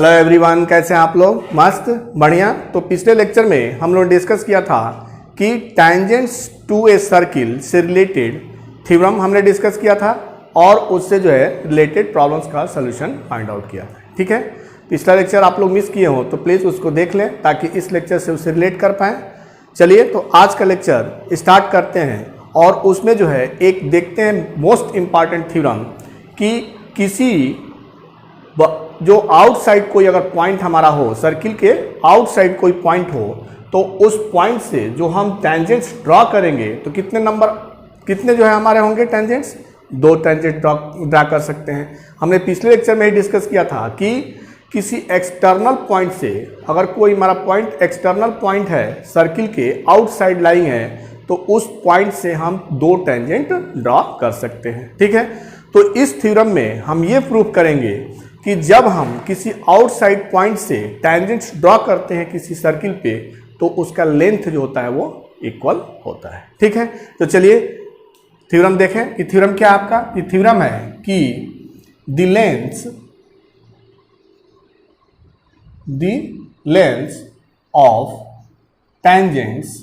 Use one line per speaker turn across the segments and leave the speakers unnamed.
Hello everyone, कैसे हैं आप लोग? मस्त, बढ़िया। तो पिछले लेक्चर में हम लोग डिस्कस किया था कि टैंजेंट्स टू ए सर्किल से रिलेटेड थ्योरम हमने डिस्कस किया था और उससे जो है रिलेटेड प्रॉब्लम्स का सॉल्यूशन फाइंड आउट किया था। ठीक है, पिछला लेक्चर आप लोग मिस किए हो तो प्लीज़ उसको देख लें ताकि इस लेक्चर से उससे रिलेट कर पाएँ। चलिए तो आज का लेक्चर स्टार्ट करते हैं और उसमें जो है एक देखते हैं मोस्ट इम्पॉर्टेंट थ्योरम कि किसी जो आउटसाइड कोई अगर पॉइंट हमारा हो, सर्किल के आउटसाइड कोई पॉइंट हो, तो उस पॉइंट से जो हम टेंजेंट्स ड्रॉ करेंगे तो कितने जो है हमारे होंगे टेंजेंट्स? 2 टेंजेंट ड्रा कर सकते हैं। हमने पिछले लेक्चर में ही डिस्कस किया था कि किसी एक्सटर्नल पॉइंट से अगर कोई हमारा पॉइंट एक्सटर्नल पॉइंट है, सर्किल के आउटसाइड लाइंग है, तो उस पॉइंट से हम 2 टेंजेंट ड्रॉ कर सकते हैं। ठीक है, तो इस थ्योरम में हम ये प्रूव करेंगे कि जब हम किसी आउटसाइड पॉइंट से टेंजेंट्स ड्रॉ करते हैं किसी सर्किल पे, तो उसका लेंथ जो होता है वो इक्वल होता है। ठीक है, तो चलिए थ्योरम देखें कि थ्योरम क्या है आपका। ये थ्योरम है कि the length of tangents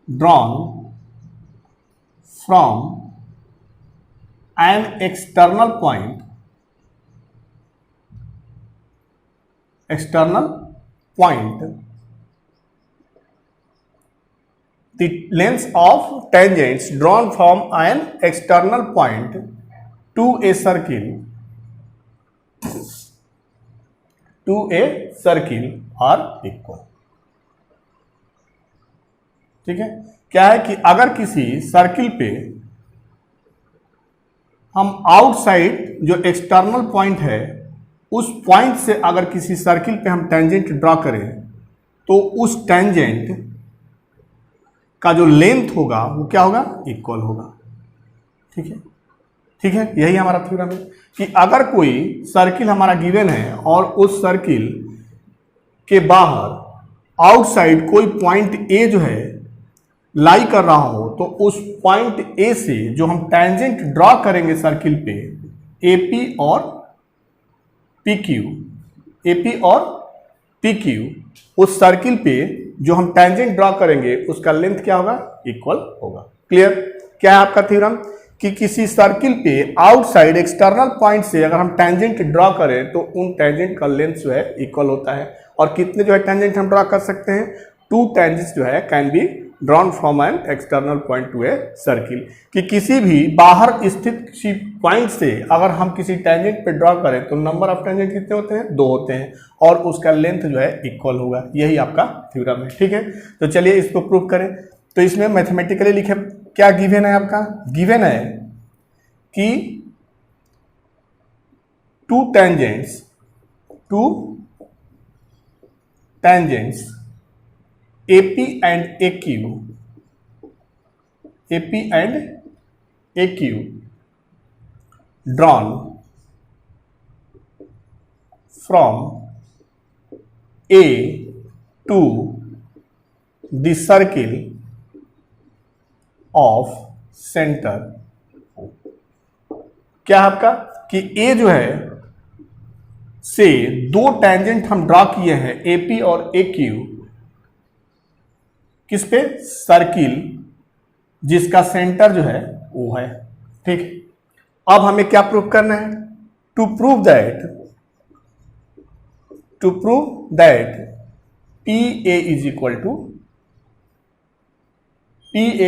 drawn from an external point, the length of tangents drawn from an external point to a circle are equal। ठीक है, क्या है कि अगर किसी सर्किल पे हम आउटसाइड जो एक्सटर्नल पॉइंट है उस पॉइंट से अगर किसी सर्किल पे हम टेंजेंट ड्रॉ करें तो उस टेंजेंट का जो लेंथ होगा वो क्या होगा? इक्वल होगा। ठीक है, ठीक है, यही हमारा थ्योरम है कि अगर कोई सर्किल हमारा गिवन है और उस सर्किल के बाहर आउटसाइड कोई पॉइंट ए जो है लाई कर रहा हो, तो उस पॉइंट ए से जो हम टेंजेंट ड्रॉ करेंगे सर्किल पे, एपी और पीक्यू, उस सर्किल पे जो हम टेंजेंट ड्रॉ करेंगे उसका लेंथ क्या होगा? इक्वल होगा। क्लियर? क्या है आपका थ्योरम कि किसी सर्किल पे आउटसाइड एक्सटर्नल पॉइंट से अगर हम टेंजेंट ड्रॉ करें तो उन टेंजेंट का लेंथ जो है इक्वल होता है। और कितने जो है टेंजेंट हम ड्रॉ कर सकते हैं? 2 टेंजेंट्स जो है can be drawn from an external point to a circle, कि किसी भी बाहर स्थित किसी पॉइंट से अगर हम किसी टेंजेंट पे ड्रॉ करें तो नंबर ऑफ टेंजेंट कितने होते हैं? 2 होते हैं और उसका लेंथ जो है इक्वल होगा। यही आपका थ्योरम है। ठीक है, तो चलिए इसको प्रूव करें। तो इसमें मैथमेटिकली लिखे क्या गिवन है आपका? गिवन है कि 2 tangents AP and AQ drawn from A to the circle of center। क्या है आपका कि A जो है से 2 टेंजेंट हम ड्रॉ किए हैं, AP और AQ, किस पे? सर्किल जिसका सेंटर जो है वो है। ठीक, अब हमें क्या प्रूव करना है? To prove that PA is equal to AP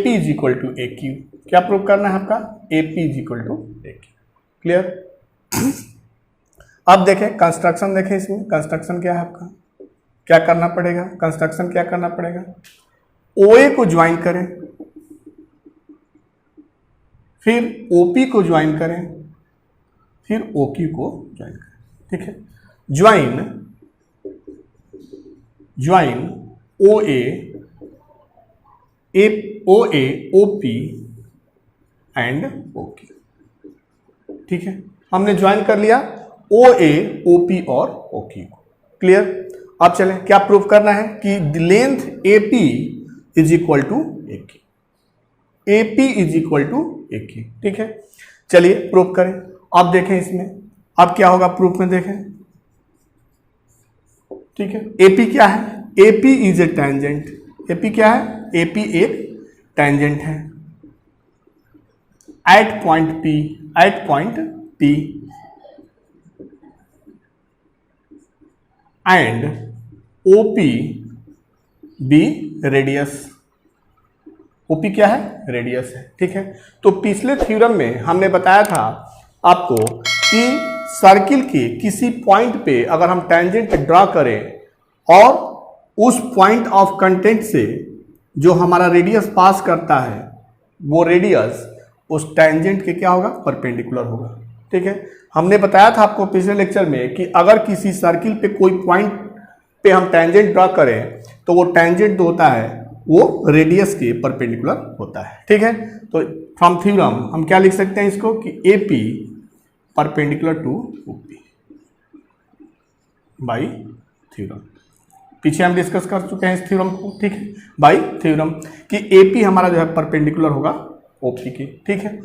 is equal to AQ। क्या प्रूव करना है आपका? AP is equal to AQ। Clear? अब देखें कंस्ट्रक्शन, देखें इसमें कंस्ट्रक्शन क्या है आपका, क्या करना पड़ेगा? कंस्ट्रक्शन क्या करना पड़ेगा? OA को ज्वाइन करें, फिर OP को ज्वाइन करें, फिर OQ को ज्वाइन करें। ठीक है, join OA OP and OQ। ठीक है, हमने ज्वाइन कर लिया OA OP और OQ को। क्लियर? अब चलें क्या प्रूफ करना है कि the length AP is equal to AK, AP is equal to AK। ठीक है, चलिए प्रूफ करें। अब देखें इसमें, अब क्या होगा प्रूफ में, देखें। ठीक है, एपी क्या है? AP is a tangent. AP क्या है? एपी एक टेंजेंट है at point P, at point P and OP be radius. OP क्या है? रेडियस है। ठीक है, तो पिछले थ्योरम में हमने बताया था आपको कि सर्किल के किसी पॉइंट पे अगर हम टेंजेंट ड्रा करें और उस पॉइंट ऑफ कंटेंट से जो हमारा रेडियस पास करता है, वो रेडियस उस टेंजेंट के क्या होगा? परपेंडिकुलर होगा। ठीक है, हमने बताया था आपको पिछले लेक्चर में कि अगर किसी सर्किल पे कोई पॉइंट पे हम टेंजेंट ड्रा करें तो वो टेंजेंट जो होता है वो रेडियस के परपेंडिकुलर होता है। ठीक है, तो फ्रॉम थ्योरम हम क्या लिख सकते हैं इसको कि AP perpendicular to OP by theorem. पीछे हम डिस्कस कर चुके हैं इस थ्योरम को। ठीक है, बाई थ्योरम कि AP हमारा जो है परपेंडिकुलर होगा OP के। ठीक है,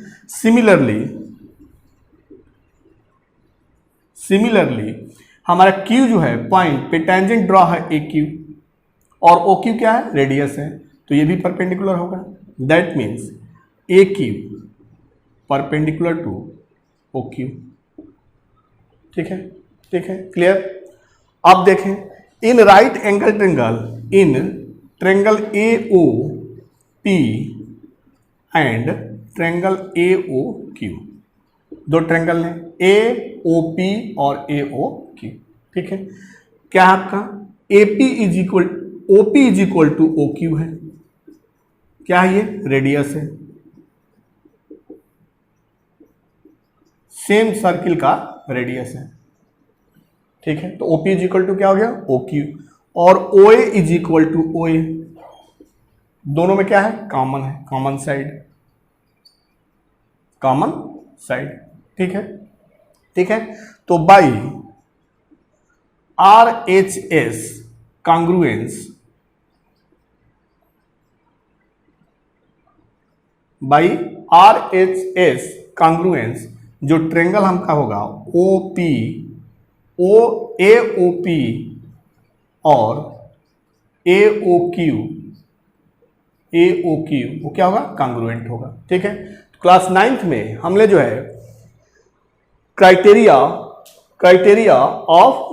सिमिलरली हमारा Q जो है पॉइंट पे टेंजेंट ड्रॉ है AQ और OQ क्या है? रेडियस है, तो ये भी परपेंडिकुलर होगा। That means AQ perpendicular to OQ। ठीक है, ठीक है, क्लियर। अब देखें, in right angle triangle, in triangle AOP and triangle AOQ, दो ट्रेंगल हैं AOP और AOQ। ठीक है, क्या है आपका? OP is equal to OQ है। क्या है ये? रेडियस है, सेम सर्किल का रेडियस है। ठीक है, तो OP इज इक्वल टू क्या हो गया? OQ। और OA is equal to OA, दोनों में क्या है? कॉमन है, कॉमन साइड, कॉमन साइड। ठीक है, ठीक है, तो बाई RHS कांग्रुएंस, बाई RHS कांग्रुएंस जो ट्रेंगल हमका होगा AOP और AOQ वो क्या होगा? कांग्रुएंट होगा। ठीक है, तो क्लास 9th में हमने जो है क्राइटेरिया ऑफ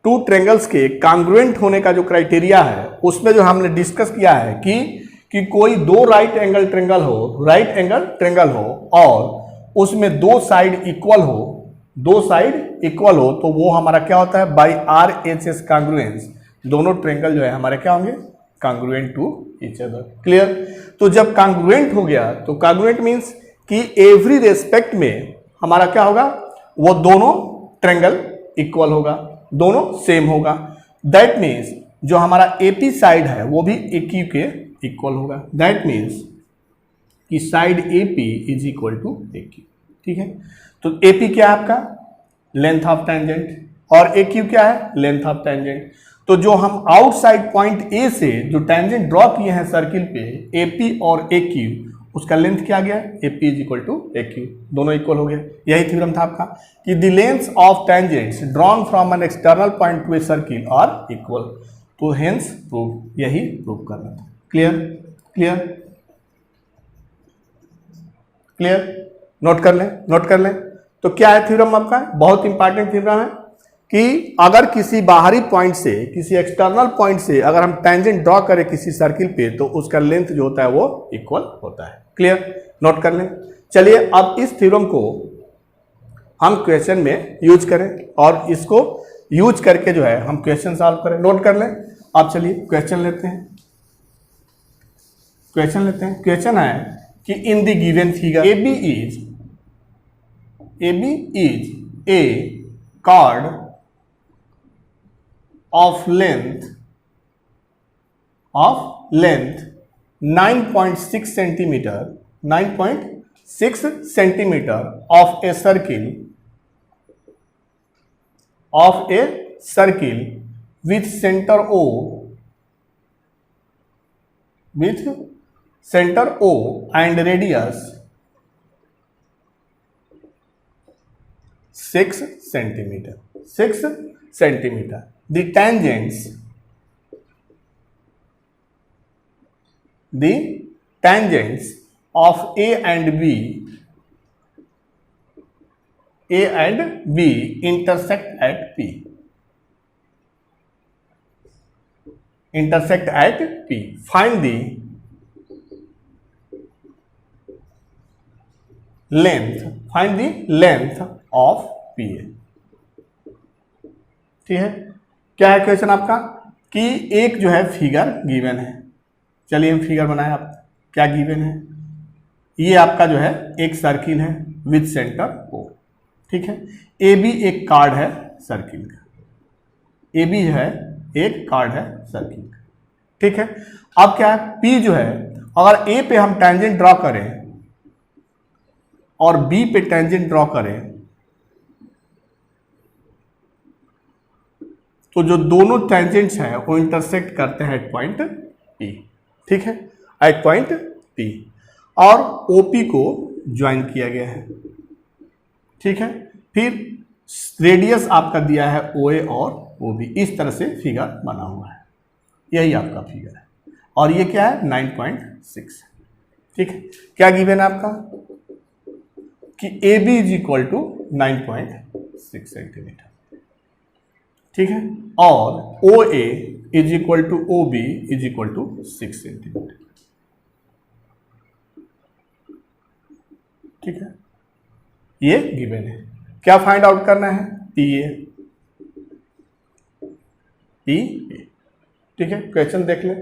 टू ट्रेंगल्स के कांग्रुएंट होने का जो क्राइटेरिया है उसमें जो हमने डिस्कस किया है कि कोई दो राइट एंगल ट्रेंगल हो और उसमें दो साइड इक्वल हो तो वो हमारा क्या होता है? बाई RHS कांग्रुएंस दोनों ट्रेंगल जो है हमारे क्या होंगे? Congruent to each other. Clear. तो जब कांग्रुएंट हो गया तो कांग्रुएंट मीन्स कि एवरी रेस्पेक्ट में हमारा क्या होगा? वो दोनों ट्रेंगल इक्वल होगा, दोनों सेम होगा। दैट मीन्स जो हमारा AP साइड है वो भी AQ के इक्वल होगा। दैट मीन्स कि side AP is equal to AQ। ठीक है, तो AP क्या है आपका? लेंथ ऑफ टेंजेंट, और AQ क्या है? Length of tangent. तो जो हम आउटसाइड पॉइंट A से जो टेंजेंट ड्रॉ किए हैं सर्किल पे AP और AQ, उसका लेंथ क्या आ गया? AP is equal to AQ, दोनों इक्वल हो गए। यही थ्योरम था आपका कि the lengths of tangents drawn from an external point to a circle are equal. तो हेंस प्रूव, यही प्रूव करना था। Clear, clear, clear. नोट कर लें। तो क्या है थ्योरम आपका? बहुत इंपॉर्टेंट थ्योरम है कि अगर किसी बाहरी पॉइंट से, किसी एक्सटर्नल पॉइंट से अगर हम टेंजेंट ड्रॉ करें किसी सर्किल पे तो उसका लेंथ जो होता है वो इक्वल होता है। क्लियर, नोट कर लें। चलिए अब इस थ्योरम को हम क्वेश्चन में यूज करें और इसको यूज करके जो है हम क्वेश्चन सॉल्व करें। नोट कर लें। अब चलिए क्वेश्चन लेते हैं। क्वेश्चन है कि in the given figure AB is a card of length 9.6 centimeter of a circle with center O and radius 6 centimetre, 6 centimetre. The tangents of A and B intersect at P. Intersect at P. Find the length. Find the length of PA. ठीक है, क्या है question आपका कि एक जो है figure given है। चलिए हम फिगर बनाए। आप क्या गिवन है, ये आपका जो है एक सर्किल है विद सेंटर O। ठीक है, ए बी एक कार्ड है सर्किल का, ए बी है एक कार्ड है सर्किल का। ठीक है, अब क्या है, पी जो है अगर ए पे हम टेंजेंट ड्रॉ करें और बी पे टेंजेंट ड्रॉ करें तो जो दोनों टेंजेंट्स हैं वो इंटरसेक्ट करते हैं एट पॉइंट पी। ठीक है, एट पॉइंट पी, और ओपी को ज्वाइन किया गया है। ठीक है, फिर रेडियस आपका दिया है ओ ए और ओ बी। इस तरह से फिगर बना हुआ है, यही आपका फिगर है, और ये क्या है 9.6। ठीक है, क्या गिवन है आपका कि A B is equal to 9.6 centimetre. ठीक है, और O A is equal to O B is equal to 6 centimetre. ठीक है, ये गिवन है। क्या फाइंड आउट करना है, पी ए, पी ए। ठीक है, क्वेश्चन देख ले।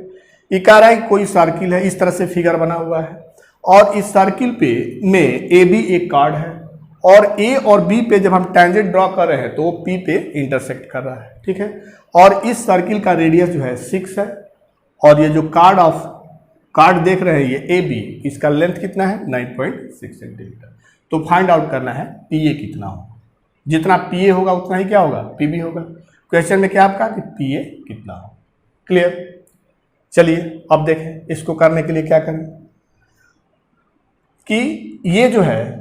ये कह रहा है कोई सर्किल है, इस तरह से फिगर बना हुआ है, और इस सर्किल पे में ए बी एक कार्ड है, और ए और बी पे जब हम टेंजेंट ड्रॉ कर रहे हैं तो वो पी पे इंटरसेक्ट कर रहा है। ठीक है, और इस सर्किल का रेडियस जो है 6 है, और ये जो कार्ड देख रहे हैं ये ए बी, इसका लेंथ कितना है 9.6 सेंटीमीटर। तो फाइंड आउट करना है पी ए कितना हो। जितना पी ए होगा उतना ही क्या होगा, पी बी होगा। क्वेश्चन में क्या आपका कि पी ए कितना हो। क्लियर। चलिए अब देखें इसको करने के लिए क्या करें कि ये जो है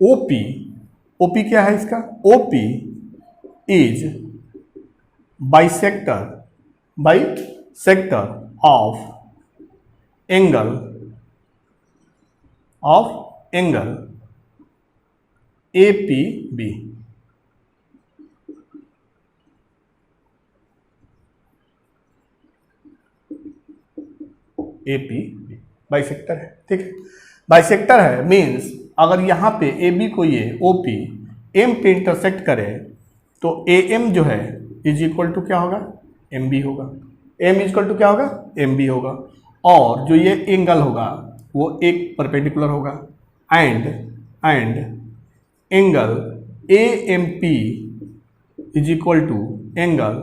ओपी, ओपी क्या है इसका, OP is bisector of angle A P B. A P B bisector है। ठीक है, बाइसेक्टर है मीन्स अगर यहाँ पे ए बी को ये ओ पी एम पे इंटरसेक्ट करे तो ए एम जो है इज इक्वल टू क्या होगा, एम बी होगा। एम इज इक्वल टू क्या होगा, एम बी होगा, और जो ये एंगल होगा वो एक परपेंडिकुलर होगा, and angle A M P is equal to angle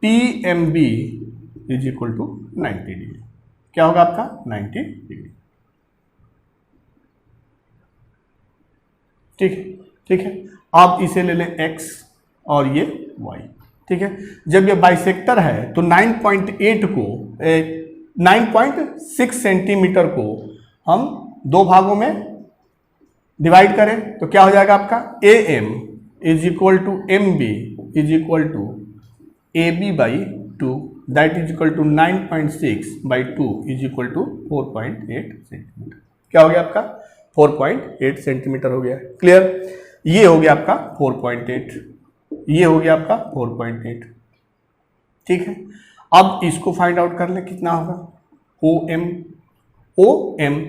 P M B is equal to 90 degree. क्या होगा आपका 90 डिग्री। ठीक है, ठीक है, आप इसे ले लें x और ये y। ठीक है, जब ये बाइसेक्टर है तो 9.8 को 9.6 सेंटीमीटर को हम दो भागों में डिवाइड करें तो क्या हो जाएगा आपका A M is equal to M B is equal to A B by 2, that is equal to 9.6 by 2 is equal to 4.8 centimetre. क्या हो गया आपका 4.8 सेंटीमीटर हो गया। क्लियर। ये हो गया आपका 4.8, ये हो गया आपका 4.8। ठीक है, अब इसको फाइंड आउट कर ले कितना होगा, ओ एम।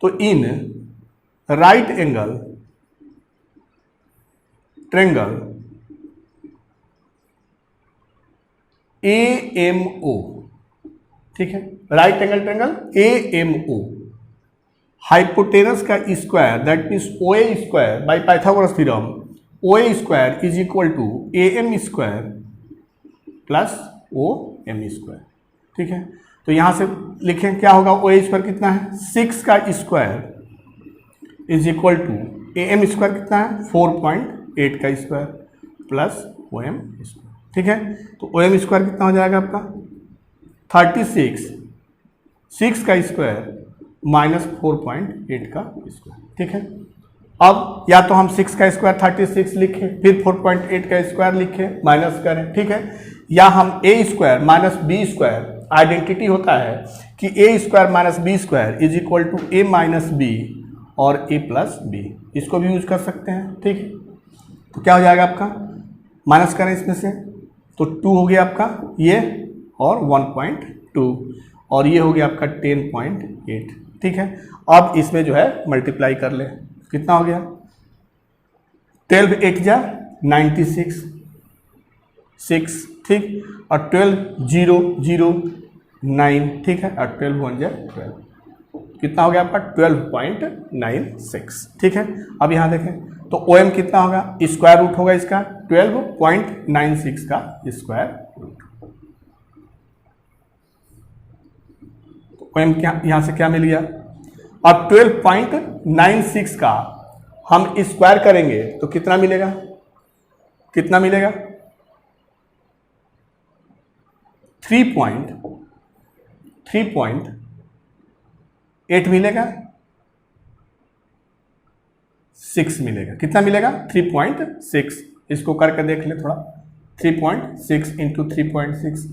तो in right angle triangle A M O. ठीक है, right angle triangle A M O, hypotenuse का square that means O A square by Pythagoras theorem, O A square is equal to A M square plus O M square. ठीक है, तो यहां से लिखें क्या होगा, ओ ए स्क्वायर कितना है 6 का square is equal to A M square कितना है 4.8 का square plus O M square. ठीक है, तो ओ एम स्क्वायर कितना हो जाएगा आपका 36, 6 का स्क्वायर माइनस 4.8 का स्क्वायर। ठीक है, अब या तो हम 6 का स्क्वायर 36 लिखें, फिर 4.8 का स्क्वायर लिखें, माइनस करें, ठीक है, या हम a square minus b square, identity होता है कि a square minus b square is equal to a minus b और ए प्लस बी, इसको भी यूज कर सकते हैं, ठीक है। तो क्या हो जाएगा आपका, माइनस करें इसमें से तो 2 हो गया आपका ये, और 1.2, और ये हो गया आपका 10.8, ठीक है। अब इसमें जो है मल्टीप्लाई कर ले, कितना हो गया, 12 8 जा 96 6, ठीक, और 12 0 0 9, ठीक है, और 12 1 जा 12, कितना हो गया आपका 12.96, ठीक है। अब यहाँ देखें तो ओ एम कितना होगा, स्क्वायर रूट होगा इसका 12.96 का स्क्वायर रूट, तो ओ एम क्या यहाँ से क्या मिल गया। अब 12.96 का हम स्क्वायर करेंगे तो कितना मिलेगा, कितना मिलेगा 3.8 मिलेगा, 6 मिलेगा, कितना मिलेगा 3.6, इसको करके देख ले थोड़ा, 3.6 इंटू 3.6,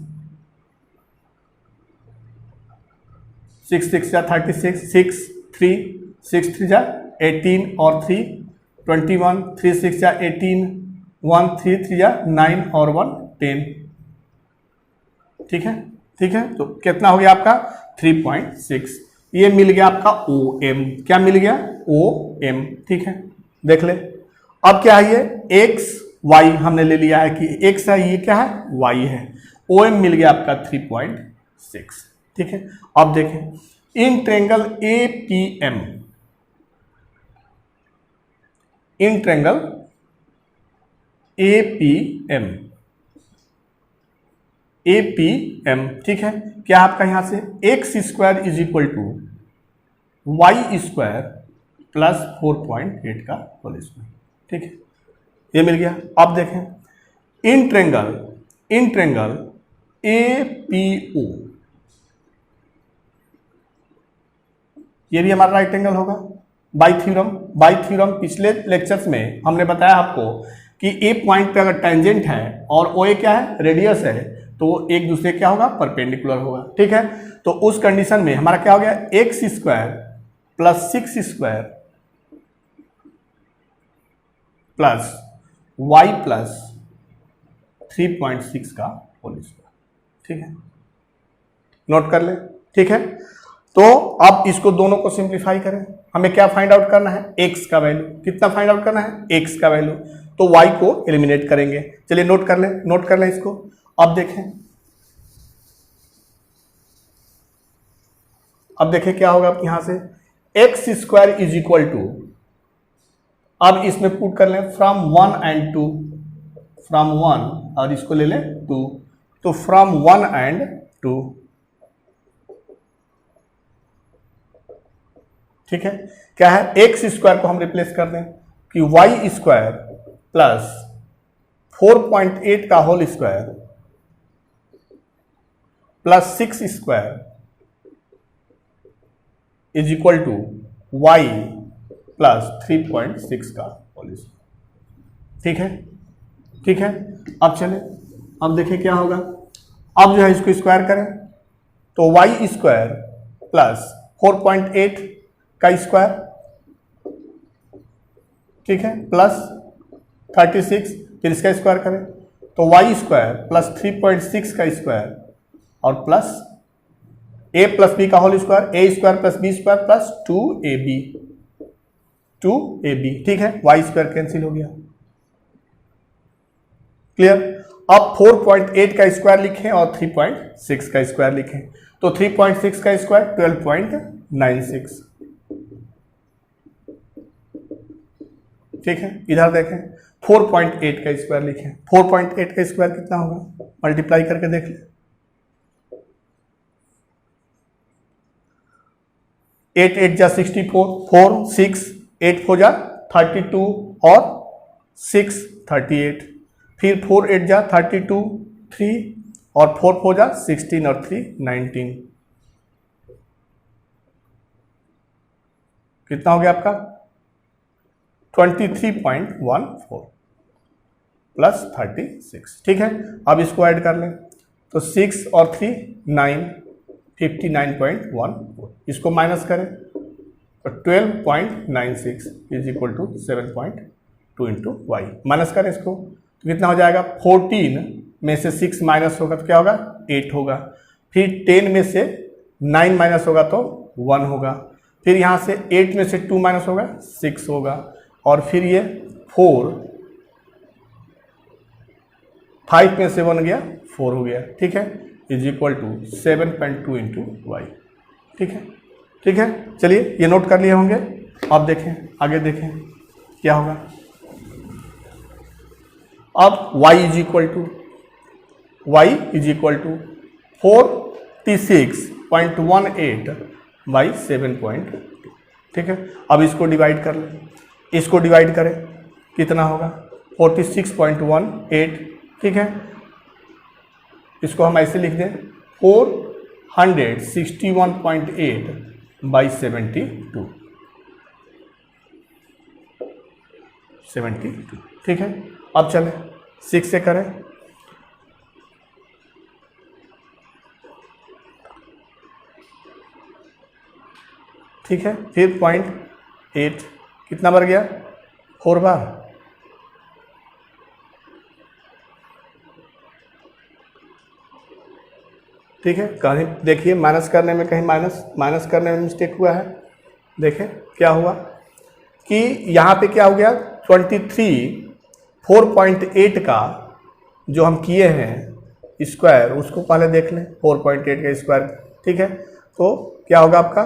6 6 जा 36, 6 3 जा 18 और 3 21, 3 6 जा 18, 1 3 3 जा 9 और 1 10, ठीक है, ठीक है। तो कितना हो गया आपका 3.6, ये मिल गया आपका ओ एम, क्या मिल गया ओ एम, ठीक है। देख ले अब क्या है, ये एक्स वाई हमने ले लिया है कि एक्स है, ये क्या है वाई है, ओ एम मिल गया आपका 3.6, ठीक है। अब देखें in triangle A P M, in triangle A P M, A P M, ठीक है, क्या आपका यहां से x square is equal to y square plus 4.8 का होल स्क्वायर, ठीक है, ये मिल गया। अब देखें in triangle A P O, ये भी हमारा राइट एंगल होगा बाय थ्योरम पिछले लेक्चर्स में हमने बताया आपको कि ए पॉइंट पे अगर टेंजेंट है और ओ ए क्या है रेडियस है, तो एक दूसरे क्या होगा परपेंडिकुलर होगा, ठीक है। तो उस कंडीशन में हमारा क्या हो गया x square plus 6 square plus y plus 3.6 का होल स्क्वायर, ठीक है, नोट कर ले, ठीक है। तो अब इसको दोनों को सिंप्लीफाई करें, हमें क्या फाइंड आउट करना है एक्स का वैल्यू, कितना फाइंड आउट करना है एक्स का वैल्यू, तो वाई को एलिमिनेट करेंगे, चलिए नोट कर लें इसको। अब देखें क्या होगा यहां से x square is equal to, अब इसमें पुट कर लें फ्रॉम 1 एंड 2, फ्रॉम 1 और इसको ले लें 2, तो फ्रॉम 1 एंड 2, ठीक है। क्या है एक्स स्क्वायर को हम रिप्लेस कर दें कि वाई स्क्वायर प्लस 4.8 का whole square plus 6 square is equal to y plus 3.6 का होल स्क्वायर, ठीक है, ठीक है। अब चले अब देखें क्या होगा, अब जो है इसको स्क्वायर करें तो वाई स्क्वायर प्लस 4.8 का स्क्वायर, ठीक है, प्लस 36, फिर इसका स्क्वायर करें तो वाई स्क्वायर प्लस 3.6 का स्क्वायर और प्लस ए प्लस बी का whole square, a square plus b square plus 2ab, ठीक है, वाई स्क्वायर कैंसिल हो गया, क्लियर। अब 4.8 का स्क्वायर लिखें और 3.6 का स्क्वायर लिखें, तो 3.6 का स्क्वायर 12.96, ठीक है। इधर देखें 4.8 का स्क्वायर लिखें, 4.8 का स्क्वायर कितना होगा मल्टीप्लाई करके देख लें, 8 8 जा 64, 4 6 8 4 जा 32 और 6 38, फिर 4 8 जा 32 3 और 4 4 जा 16 और 3 19, कितना हो गया आपका 23.14 प्लस 36, ठीक है। अब इसको ऐड कर लें तो 6 और 3 9, 59.14, इसको माइनस करें तो 12.96 is equal to 7.2 into y. Minus करें इसको तो कितना हो जाएगा, 14 में से 6 माइनस होगा तो क्या होगा, 8 होगा। फिर 10 में से 9 माइनस होगा तो 1 होगा। फिर यहाँ से 8 में से 2 माइनस होगा 6 होगा। और फिर ये 4, 5 में से 1 गया 4 हो गया, ठीक है, is equal to 7.2 into y, ठीक है, ठीक है। चलिए ये नोट कर लिए होंगे। अब देखें, आगे देखें क्या होगा। अब y is equal to 46.18 by 7.2, ठीक है। अब इसको डिवाइड कर लें, इसको डिवाइड करें कितना होगा, 46.18, ठीक है। इसको हम ऐसे लिख दें 461.8 बाई 72, ठीक है। अब चलें 6 से करें, ठीक है। फिर 0.8 कितना बार गया, 4 बार, ठीक है। कहीं देखिए माइनस करने में कहीं माइनस करने में मिस्टेक हुआ है। देखें क्या हुआ कि यहाँ पे क्या हो गया, 4.8 का जो हम किए हैं स्क्वायर, उसको पहले देख लें, 4.8 का स्क्वायर, ठीक है। तो क्या होगा आपका,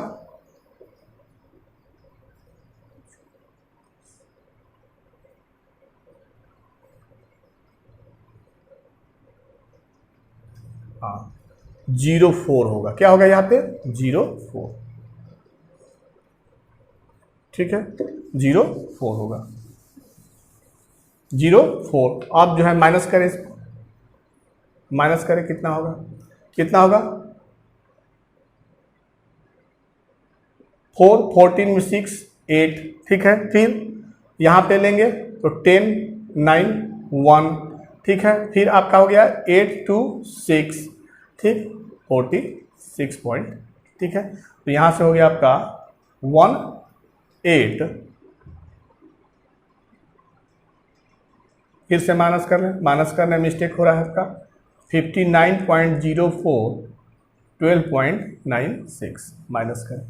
हाँ 0.4 होगा। क्या होगा यहाँ पे, 0.4, ठीक है, 0.4 होगा, 0.4। आप जो है माइनस करें, इसको माइनस करें कितना होगा, कितना होगा, 4, 14 में 6, 8, ठीक है। फिर यहाँ पे लेंगे तो 10, 9, 1, ठीक है। फिर आपका हो गया 8, 2, 6, ठीक, 46 पॉइंट, ठीक है। तो यहाँ से हो गया आपका 18, फिर से माइनस कर लें, माइनस करने में मिस्टेक हो रहा है आपका, 59.04, 12.96 माइनस करें,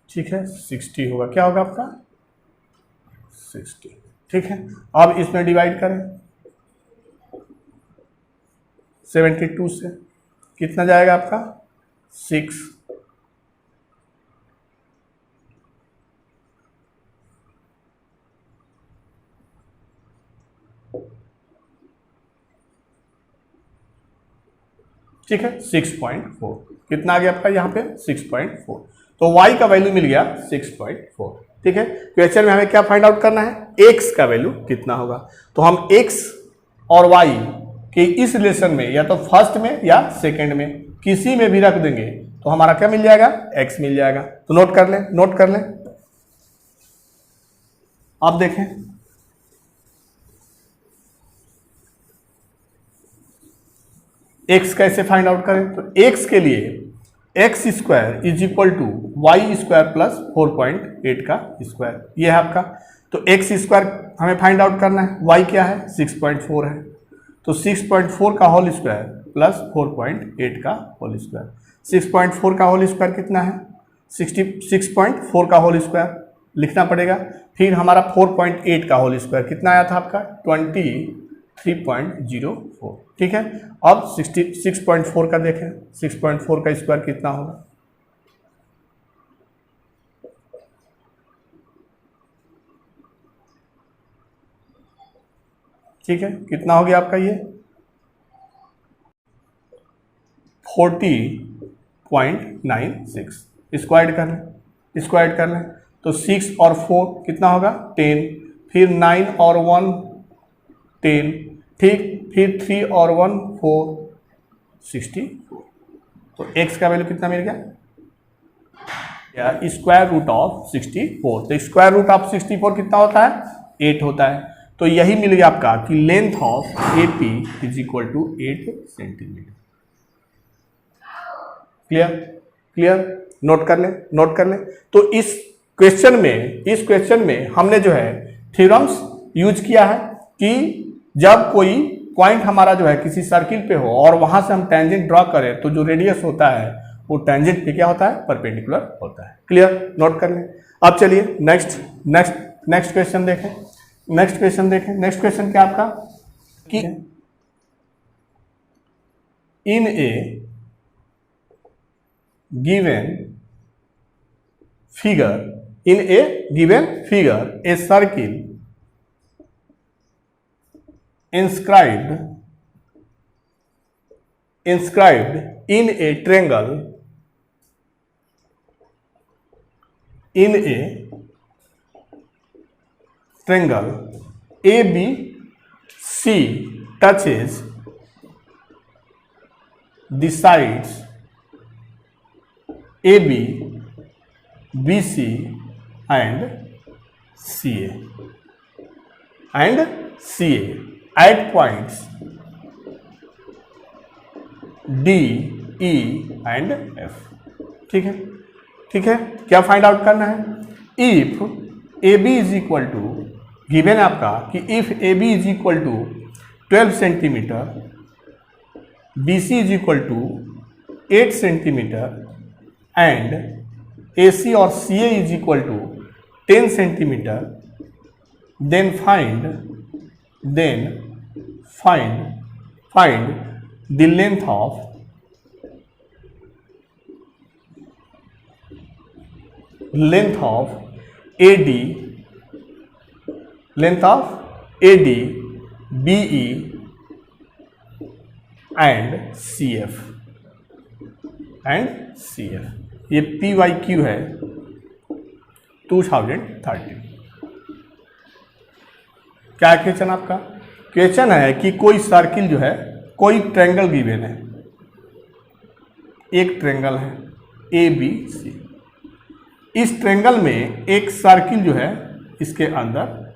ठीक है, 60 होगा। क्या होगा आपका, 60, ठीक है। अब इसमें डिवाइड करें 72 से, कितना जाएगा आपका, 6, ठीक है, 6.4, कितना आ गया आपका यहाँ पे, 6.4। तो y का वैल्यू मिल गया 6.4, ठीक है। क्वेश्चन में हमें क्या फाइंड आउट करना है, x का वैल्यू कितना होगा। तो हम x और y के इस रिलेशन में या तो फर्स्ट में या सेकंड में किसी में भी रख देंगे तो हमारा क्या मिल जाएगा, x मिल जाएगा। तो नोट कर लें, नोट कर लें। अब देखें x कैसे फाइंड आउट करें। तो x के लिए x square is equal to y square plus 4.8 का स्क्वायर, ये है आपका। तो एक्स स्क्वायर हमें फाइंड आउट करना है, वाई क्या है, 6.4 है। तो 6.4 का होल स्क्वायर प्लस 4.8 का होल स्क्वायर, 6.4 का होल स्क्वायर कितना है, 66.4 का होल स्क्वायर लिखना पड़ेगा। फिर हमारा 4.8 का होल स्क्वायर कितना आया था आपका, 23.04, ठीक है। अब 66.4 का देखें, 6.4 का स्क्वायर कितना होगा, ठीक है, कितना हो गया आपका ये 40.96, स्क्वायर कर लें, स्क्वायर कर लें तो 6 और 4 कितना होगा 10, फिर 9 और 1 10, ठीक, फिर 3 और 1 4, 64। तो x का वैल्यू कितना मिल गया? Square root of 64। तो स्क्वायर रूट ऑफ 64 कितना होता है? 8 होता है। तो यही मिल गया आपका कि length of AP is equal to 8 centimetre. Clear? Clear? Note कर ले, नोट कर ले। तो इस क्वेश्चन में हमने जो है थ्योरम्स यूज किया है कि जब कोई पॉइंट हमारा जो है किसी सर्किल पे हो और वहां से हम टेंजेंट ड्रॉ करें तो जो रेडियस होता है वो टेंजेंट पे क्या होता है? परपेंडिकुलर होता है। क्लियर? नोट कर लें। अब चलिए नेक्स्ट क्वेश्चन देखें। नेक्स्ट क्वेश्चन क्या आपका कि in a given figure a circle inscribed in a triangle ABC touches the sides AB, BC and CA at points D, E and F। ठीक है, ठीक है। क्या फाइंड आउट करना है? If AB is equal to, given है आपका कि if AB is equal to 12 centimetre, BC is equal to 8 centimetre and AC और CA is equal to 10 centimetre, then find the length of AD, BE and CF। ये PYQ है 2013। क्या question आपका? Question है कि कोई सर्किल जो है, कोई ट्रायंगल गिवन है, एक ट्रायंगल है ABC। इस ट्रायंगल में एक सर्किल जो है इसके अंदर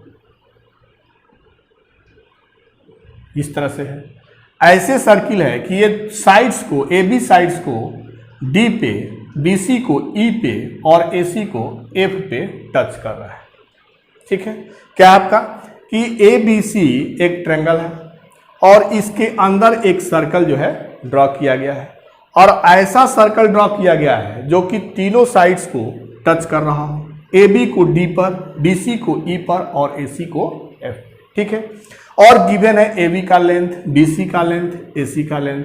इस तरह से है। ऐसे सर्किल है कि ये साइड्स को, AB साइड्स को D पे, BC को E पे और AC को F पे टच कर रहा है। ठीक है, क्या आपका कि ABC एक ट्रायंगल है और इसके अंदर एक सर्कल जो है ड्रॉ किया गया है, और ऐसा सर्कल ड्रॉ किया गया है जो कि तीनों साइड्स को टच कर रहा हो, AB को D पर, BC को E पर और AC को F। ठीक है, और गिवन है AB का लेंथ, BC का लेंथ, AC का लेंथ।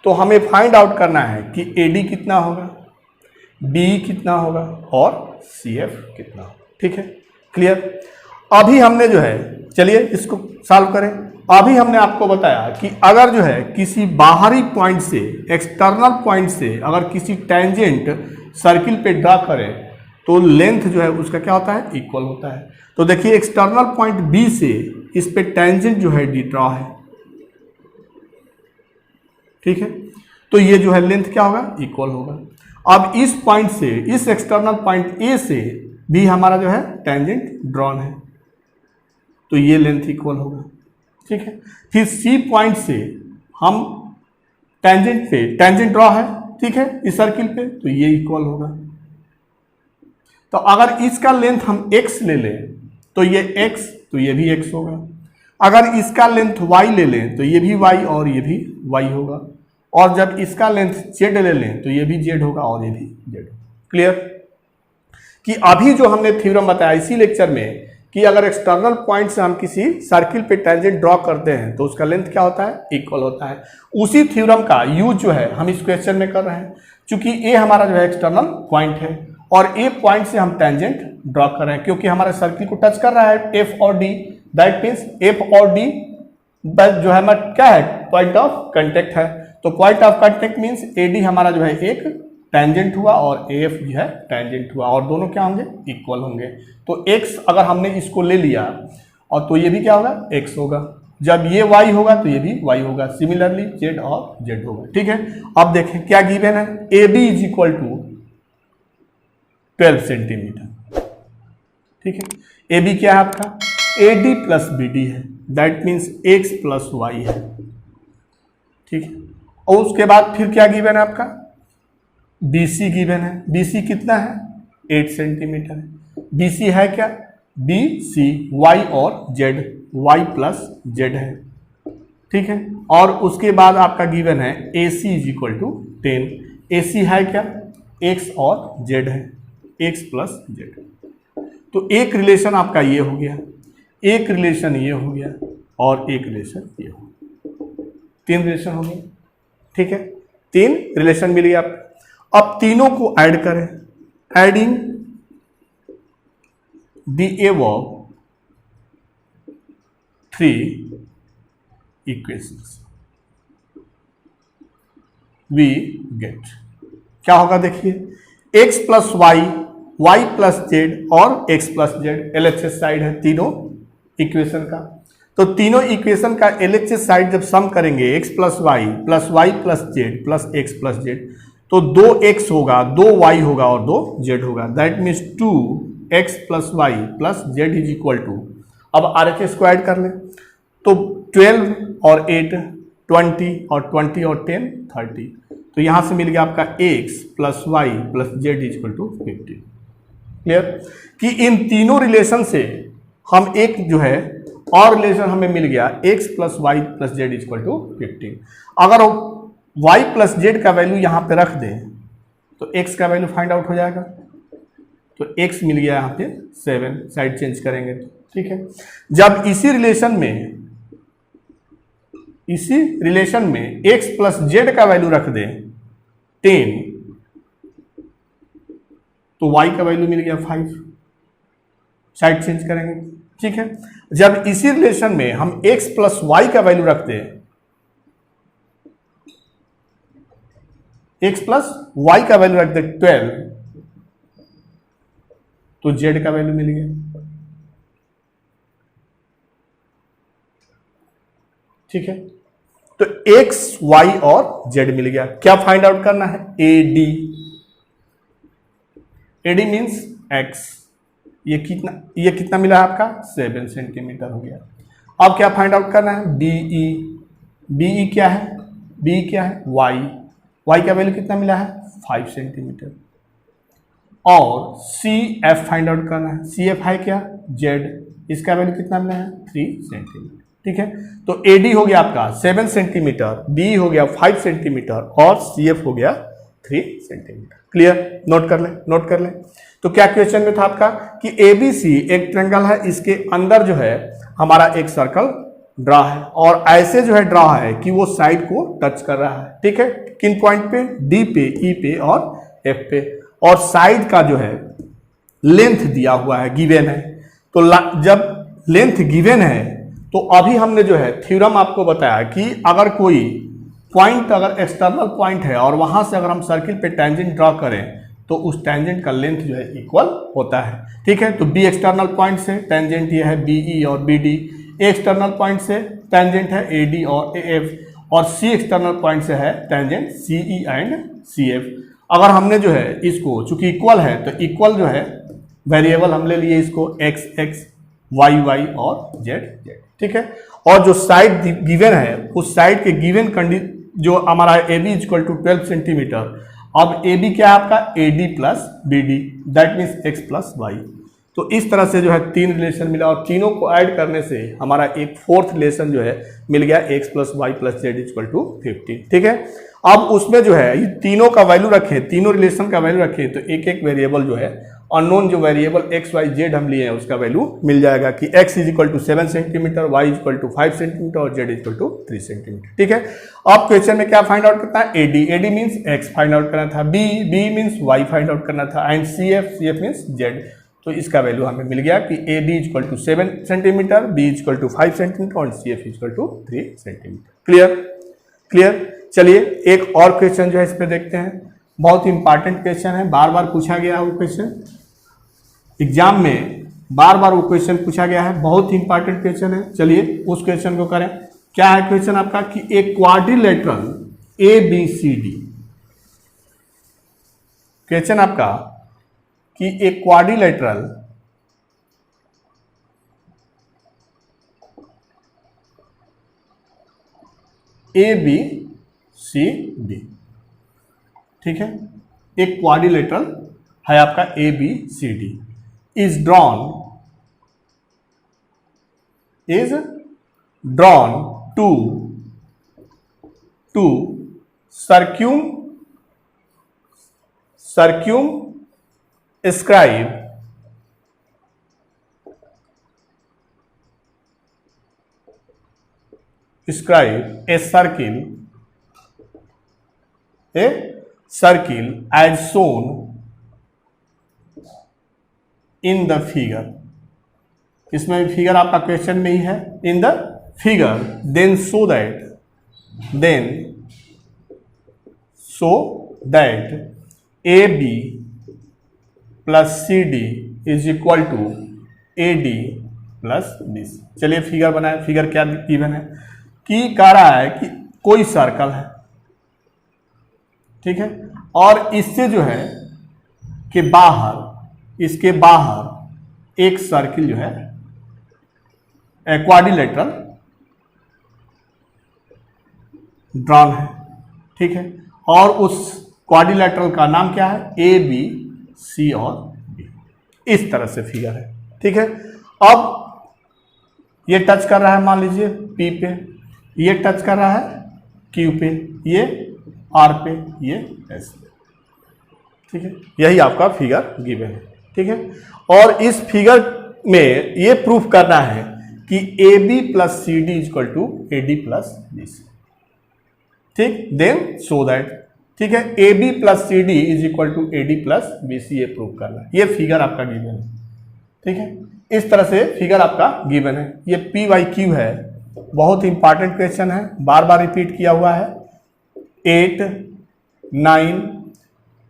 तो हमें फाइंड आउट करना है कि AD कितना होगा, BE कितना होगा और CF कितना होगा। ठीक है, क्लियर? अभी हमने जो है, चलिए इसको सॉल्व करें। अभी हमने आपको बताया कि अगर जो है किसी बाहरी पॉइंट से, एक्सटर्नल पॉइंट से अगर किसी टेंजेंट सर्किल पे ड्रा करें तो लेंथ जो है उसका क्या होता है? इक्वल होता है। तो देखिए एक्सटर्नल पॉइंट B से इस पे टेंजेंट जो है D ड्रा है। ठीक है, तो ये जो है लेंथ क्या होगा? इक्वल होगा। अब इस पॉइंट से, इस एक्सटर्नल पॉइंट A से भी हमारा जो है टेंजेंट ड्रॉन है, तो ये लेंथ इक्वल होगा। ठीक है, फिर C पॉइंट से हम टेंजेंट ड्रॉ है, ठीक है, इस सर्किल पे, तो ये इक्वल होगा। तो अगर इसका लेंथ हम x ले लें तो ये x, तो ये भी x होगा। अगर इसका लेंथ y ले लें तो ये भी y और ये भी y होगा। और जब इसका लेंथ z ले लें तो ये भी z होगा और ये भी z। क्लियर? कि अभी जो हमने थ्योरम बताया इसी लेक्चर में कि अगर एक्सटर्नल पॉइंट से हम किसी सर्किल पे टेंजेंट ड्रॉ करते हैं तो उसका लेंथ क्या होता है? इक्वल होता है। उसी थ्योरम का यूज जो है हम इस क्वेश्चन में कर रहे हैं, क्योंकि ए हमारा जो है एक्सटर्नल पॉइंट है और ए पॉइंट से हम टेंजेंट ड्रॉ कर रहे हैं, क्योंकि हमारे सर्किल को टच कर रहा है एफ और डी। दैट मीन्स एफ और डी जो है हमारा क्या है? पॉइंट ऑफ कांटेक्ट है। तो point of contact means A D हमारा जो है एक टेंजेंट हुआ और एफ जो है टेंजेंट हुआ, और दोनों क्या होंगे? इक्वल होंगे। तो x अगर हमने इसको ले लिया और तो ये भी क्या होगा? x होगा। जब ये y होगा तो ये भी y होगा, सिमिलरली z और z होगा। ठीक है, अब देखें क्या गिवन है, AB is equal to 12 centimetre. ठीक है, AB क्या है आपका, AD प्लस BD है, that means x plus y है। ठीक है, और उसके बाद फिर क्या गिवन है आपका, BC गिवन है, BC कितना है 8 सेंटीमीटर है। BC है क्या, BC y और z, y प्लस z है। ठीक है, और उसके बाद आपका गिवन है AC is equal to 10, AC है क्या, x और z है, x प्लस z। तो एक रिलेशन आपका ये हो गया, एक रिलेशन ये हो गया, और एक रिलेशन ये हो गया, 3 रिलेशन हो गए। ठीक है, 3 रिलेशन मिल गया। अब तीनों को ऐड करें, adding the above 3 equations we get क्या होगा, देखिए x plus y, y plus z और x plus z LHS side है तीनों इक्वेशन का। तो तीनों इक्वेशन का LHS साइड जब सम करेंगे x plus y plus z plus x plus z, तो 2x होगा, 2y होगा और 2z होगा, that means 2x plus y plus z is equal to, अब RHS को ऐड कर लें तो 12 और 8 20 और 20 और 10 30, तो यहां से मिल गया आपका x plus y plus z is equal to 50। Clear, कि इन तीनों रिलेशन से हम एक जो है और रिलेशन हमें मिल गया, x plus y plus z is equal to 15। अगर y प्लस जेड का वैल्यू यहां पे रख दें तो x का वैल्यू फाइंड आउट हो जाएगा, तो x मिल गया यहाँ पे 7, साइड चेंज करेंगे तो। ठीक है, जब इसी रिलेशन में x प्लस जेड का वैल्यू रख दें 10, तो y का वैल्यू मिल गया 5, साइड चेंज करेंगे। ठीक है, जब इसी रिलेशन में हम x प्लस वाई का वैल्यू रख दें, x प्लस वाई का वैल्यू रख दे 12, तो z का वैल्यू मिल गया। ठीक है, तो x, y और z मिल गया। क्या फाइंड आउट करना है, AD। AD मीन्स x, ये कितना मिला है आपका 7 सेंटीमीटर हो गया। अब क्या फाइंड आउट करना है, BE। BE क्या है, BE क्या है y का वैल्यू कितना मिला है 5 सेंटीमीटर। और CF फाइंड आउट करना है, CF है क्या Z, इसका वैल्यू कितना मिला है 3 सेंटीमीटर। ठीक है, तो AD हो गया आपका 7 सेंटीमीटर, BE हो गया 5 सेंटीमीटर और CF हो गया 3 सेंटीमीटर। क्लियर, नोट कर लें। तो क्या क्वेश्चन में था आपका कि ABC एक ट्रायंगल है, इसके अंदर जो है हमारा एक सर्कल ड्रा है और ऐसे जो है ड्रा है कि वो साइड को टच कर रहा है। ठीक है, किन पॉइंट पे, D पे, E पे और F पे, और साइड का जो है लेंथ दिया हुआ है, गिवन है। तो जब लेंथ गिवन है तो अभी हमने जो है थ्योरम आपको बताया कि अगर कोई पॉइंट अगर एक्सटर्नल पॉइंट है और वहां से अगर हम सर्किल पे टेंजेंट ड्रॉ करें तो उस टेंजेंट का लेंथ जो है इक्वल होता है। ठीक है, तो B एक्सटर्नल पॉइंट से टेंजेंट ये है BE और BD, A एक्सटर्नल पॉइंट से टेंजेंट है AD और AF, और C एक्सटर्नल पॉइंट से है टेंजेंट CE एंड CF। अगर हमने जो है इसको चूंकि इक्वल है तो इक्वल जो है वेरिएबल हम ले लिए इसको x y y और z z। ठीक है, और जो साइड गिवन है उस साइड के गिवन जो हमारा AB इक्वल टू 12 सेंटीमीटर, अब AB क्या है आपका AD plus BD, that means x plus y. तो इस तरह से जो है 3 रिलेशन मिला और तीनों को ऐड करने से हमारा एक 4th रिलेशन जो है मिल गया x plus y plus z equal to 50। ठीक है, अब उसमें जो है ये तीनों का वैल्यू रखें, तीनों रिलेशन का वैल्यू रखें तो एक एक वेरिएबल जो है अननोन जो वेरिएबल x y z हम लिए हैं उसका वैल्यू मिल जाएगा कि x is equal to 7 centimetre, y equal to 5 centimetre और z इक्वल टू 3 सेंटीमीटर। ठीक है, अब क्वेश्चन में क्या फाइंड आउट करना है, AD means x find out करना था, B means y find out करना था एंड CF मीन्स z। तो इसका वैल्यू हमें मिल गया कि AD equal to 7 centimetre, B equal to 5 centimetre और CF equal to 3 centimetre. Clear. चलिए एक और क्वेश्चन जो है इस पे देखते हैं, बहुत इंपॉर्टेंट क्वेश्चन है, बार बार पूछा गया है वो क्वेश्चन एग्जाम में। बार बार वो क्वेश्चन पूछा गया है, बहुत ही इंपॉर्टेंट क्वेश्चन है। चलिए उस क्वेश्चन को करें। क्या है क्वेश्चन आपका कि एक quadrilateral A B C D, question आपका कि एक quadrilateral A B C D, ठीक है, एक क्वाड्रिलेटरल है आपका A B C D, is drawn to circumscribe a circle as shown in the figure। इसमें फिगर आपका क्वेश्चन में ही है, in the figure, then so that A B plus C D is equal to A D plus B C. चलिए figure बनाए। Figure क्या given है कि कह रहा है कि कोई सर्कल है, ठीक है, और इससे जो है कि इसके बाहर एक सर्किल जो है क्वाड्रिलेटरल ड्रॉन है, ठीक है, और उस क्वाड्रिलेटरल का नाम क्या है, ए बी सी और बी। इस तरह से फिगर है, ठीक है। अब ये टच कर रहा है, मान लीजिए पी पे, ये टच कर रहा है क्यू पे, ये आर पे, ये एस पे, ठीक है। यही आपका फिगर गिवन है, ठीक है। और इस फिगर में ये प्रूफ करना है कि A B plus C D equal to A D plus B C, ठीक, देन सो दैट, ठीक है, A B plus C D is equal to A D plus B C, ये प्रूफ करना है। ये फिगर आपका गिवन है, ठीक है। इस तरह से फिगर आपका गिवन है। ये पी वाई क्यू है, बहुत इंपॉर्टेंट क्वेश्चन है, बार बार रिपीट किया हुआ है। 8, 9,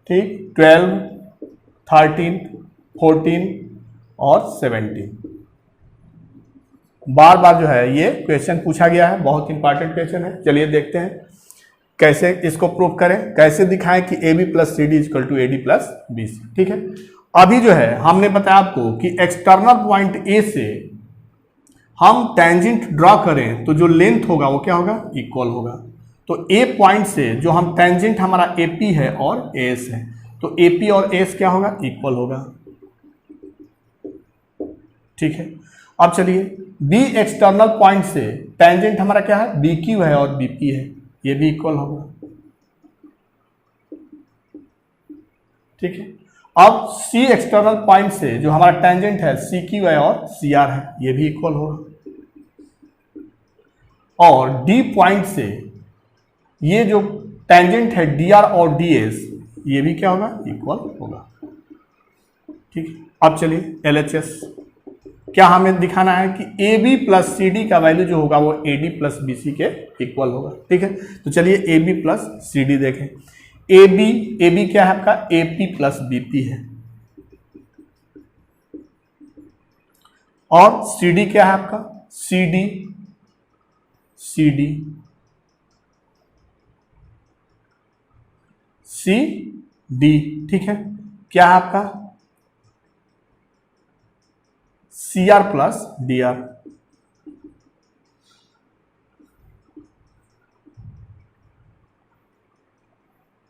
ठीक, 12, 13, 14 और 17 बार बार जो है ये क्वेश्चन पूछा गया है, बहुत इंपॉर्टेंट क्वेश्चन है। चलिए देखते हैं कैसे इसको प्रूव करें, कैसे दिखाएं कि A B plus C D equal to A D plus B C, ठीक है। अभी जो है हमने बताया आपको कि एक्सटर्नल पॉइंट ए से हम टेंजेंट ड्रॉ करें तो जो लेंथ होगा वो क्या होगा, इक्वल होगा। तो ए पॉइंट से जो हम टेंजेंट हमारा ए पी है और एस है, तो ए पी और एस क्या होगा, इक्वल होगा, ठीक है। अब चलिए बी एक्सटर्नल पॉइंट से टेंजेंट हमारा क्या है, बी क्यू है और बी पी है, ये भी इक्वल होगा, ठीक है। अब सी एक्सटर्नल पॉइंट से जो हमारा टेंजेंट है सी क्यू है और सी आर है, ये भी इक्वल होगा। और डी पॉइंट से ये जो टेंजेंट है डी आर और डी एस, ये भी क्या होगा, इक्वल होगा, ठीक है। अब चलिए एल एच एस, क्या हमें दिखाना है कि A B plus C D का वैल्यू जो होगा वो A D plus B C के इक्वल होगा, ठीक है। तो चलिए A B plus C D देखें। ए बी क्या है आपका, A P plus B P है, और सी डी क्या है आपका, सी डी सी डी, ठीक है। क्या है आपका, C R plus D R,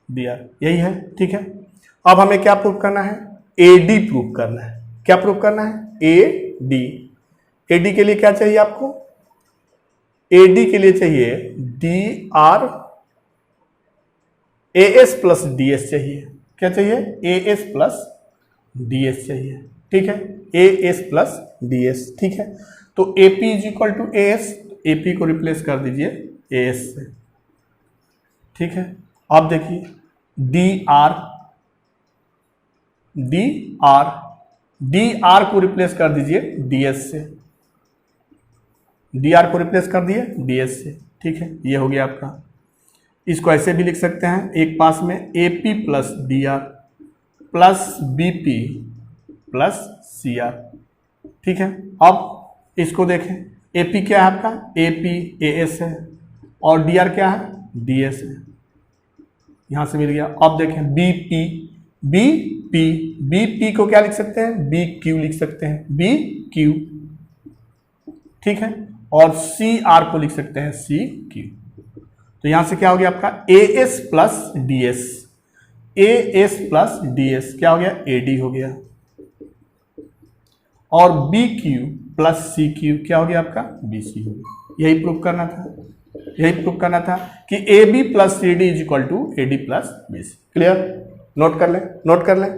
यही है, ठीक है। अब हमें क्या प्रूव करना है, ए डी प्रूव करना है। क्या प्रूव करना है, ए डी के लिए क्या चाहिए आपको, ए डी के लिए चाहिए D R A S plus D S चाहिए। क्या चाहिए, A S plus D S चाहिए, ठीक है, A S plus D S, ठीक है। तो A P is equal to A S, A P को रिप्लेस कर दीजिए ए एस से, ठीक है। अब देखिए डी आर को रिप्लेस कर दीजिए डी एस से, डी आर को रिप्लेस कर दिए डी एस से, ठीक है। ये हो गया आपका। इसको ऐसे भी लिख सकते हैं एक पास में, A P plus D R plus B P plus C R, ठीक है, अब इसको देखें, AP क्या है आपका, AP AS है और DR क्या है, DS है, यहां से मिल गया। अब देखें BP को क्या लिख सकते हैं, BQ लिख सकते हैं, BQ, ठीक है, और CR को लिख सकते हैं CQ। तो यहां से क्या हो गया आपका AS plus DS, AS plus DS क्या हो गया, AD हो गया, और BQ प्लस CQ क्या हो गया आपका, BC हो गया। यही प्रूव करना था कि AB plus CD is equal to AD plus BC। Clear, note कर लें।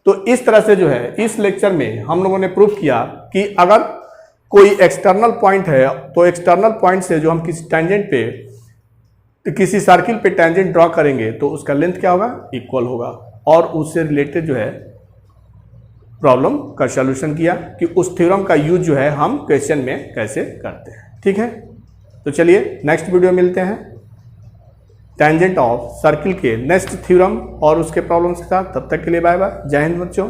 तो इस तरह से जो है इस लेक्चर में हम लोगों ने प्रूव किया कि अगर कोई एक्सटर्नल पॉइंट है तो एक्सटर्नल पॉइंट से जो हम किसी टेंजेंट पे, किसी सर्किल पे टेंजेंट ड्रॉ करेंगे तो उसका लेंथ क्या होगा, इक्वल होगा, और उससे रिलेटेड जो है प्रॉब्लम का सॉल्यूशन किया कि उस थ्योरम का यूज जो है हम क्वेश्चन में कैसे करते हैं। ठीक है, तो चलिए नेक्स्ट वीडियो मिलते हैं टेंजेंट ऑफ सर्किल के नेक्स्ट थ्योरम और उसके प्रॉब्लम्स के साथ। तब तक के लिए बाय बाय, जय हिंद बच्चों।